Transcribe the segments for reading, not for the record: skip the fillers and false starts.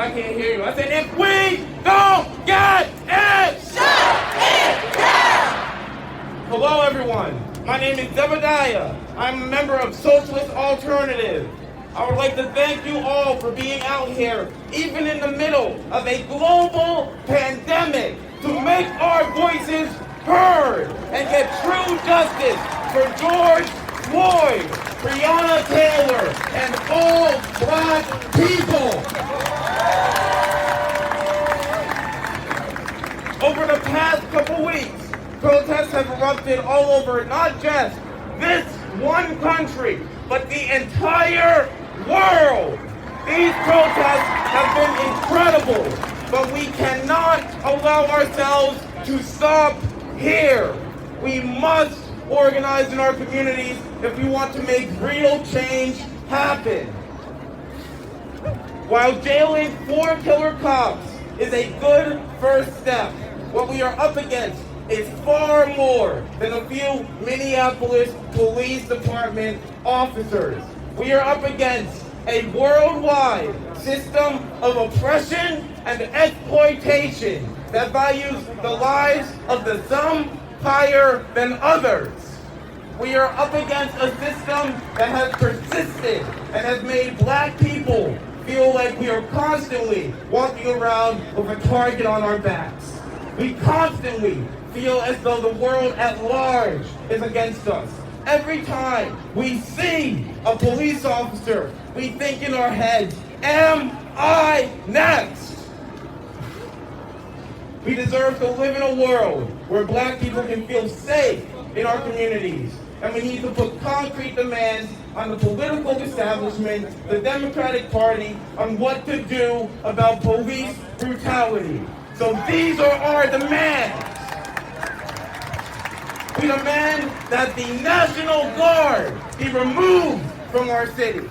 I can't hear you. I said, if we don't get it, shut it down! Hello, everyone. My name is Zebadiah. I'm a member of Socialist Alternativa. I would like to thank you all for being out here, even in the middle of a global pandemic, to make our voices heard and get true justice for George Floyd, Breonna Taylor, and all black people. Over the past couple weeks, protests have erupted all over not just this one country, but the entire world. These protests have been incredible, but we cannot allow ourselves to stop here. We must organize in our communities if we want to make real change happen. While jailing 4 killer cops is a good first step, what we are up against is far more than a few Minneapolis Police Department officers. We are up against a worldwide system of oppression and exploitation that values the lives of the some higher than others. We are up against a system that has persisted and has made black people feel like we are constantly walking around with a target on our backs. We constantly feel as though the world at large is against us. Every time we see a police officer, we think in our heads, am I next? We deserve to live in a world where black people can feel safe in our communities. And we need to put concrete demands on the political establishment, the Democratic Party, on what to do about police brutality. So these are our demands. We demand that the National Guard be removed from our city.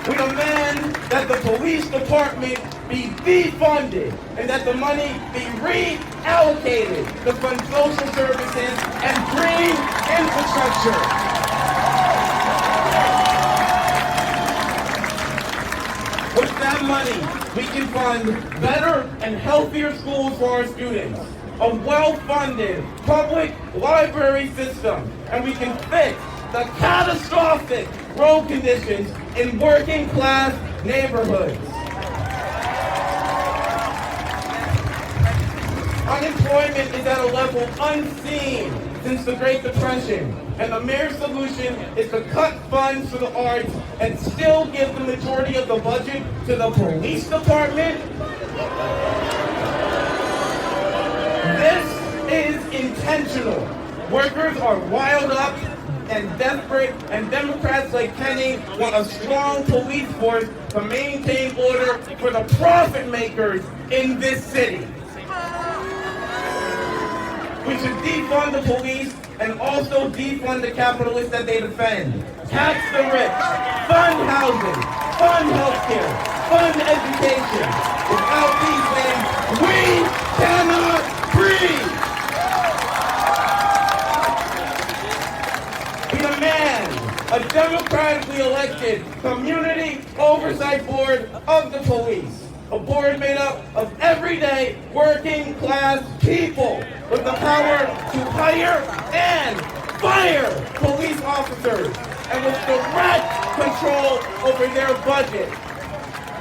We demand that the police department be defunded and that the money be reallocated to fund social services and green infrastructure. With that money, we can fund better and healthier schools for our students, a well-funded public library system, and we can fix the catastrophic road conditions in working-class neighborhoods. Unemployment is at a level unseen since the Great Depression, and the mere solution is to cut funds for the arts and still give the majority of the budget to the police department. This is intentional. Workers are wild up and desperate, and Democrats like Kenny want a strong police force to maintain order for the profit makers in this city. We should defund the police and also defund the capitalists that they defend. Tax the rich, fund housing, fund healthcare, fund education. Without these things, we cannot breathe. We demand a democratically elected community oversight board of the police. A board made up of everyday working class people with the power to hire and fire police officers and with direct control over their budget.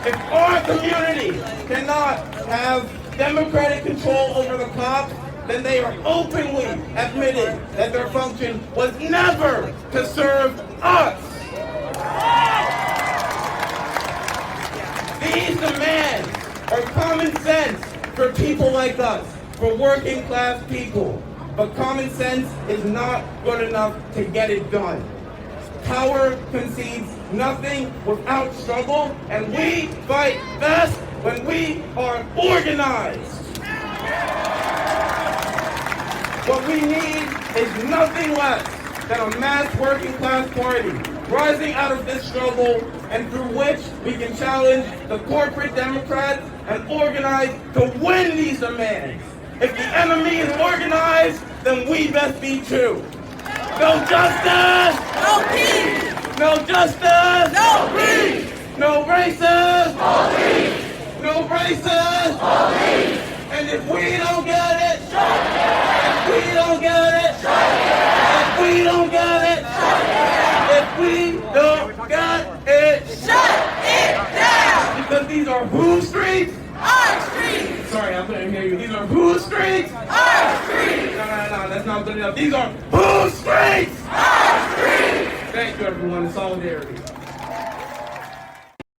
If our community cannot have democratic control over the cops, then they are openly admitting that their function was never to serve us. These demands are common sense for people like us, for working class people. But common sense is not good enough to get it done. Power concedes nothing without struggle, and we fight best when we are organized. What we need is nothing less than a mass working class party rising out of this struggle, and through which we can challenge the corporate Democrats and organize to win these demands. If the enemy is organized, then we best be too. No justice! No peace! No justice. No peace. No racists. Police. No racists. Police. And if we don't get it, if we don't get it, if we don't get it, if we don't got it, Shut it down. because these are who streets? Our streets. Sorry, I couldn't hear you. These are who streets? Our streets. No, that's not good enough. These are who streets? Our streets. Thank you, everyone, in solidarity.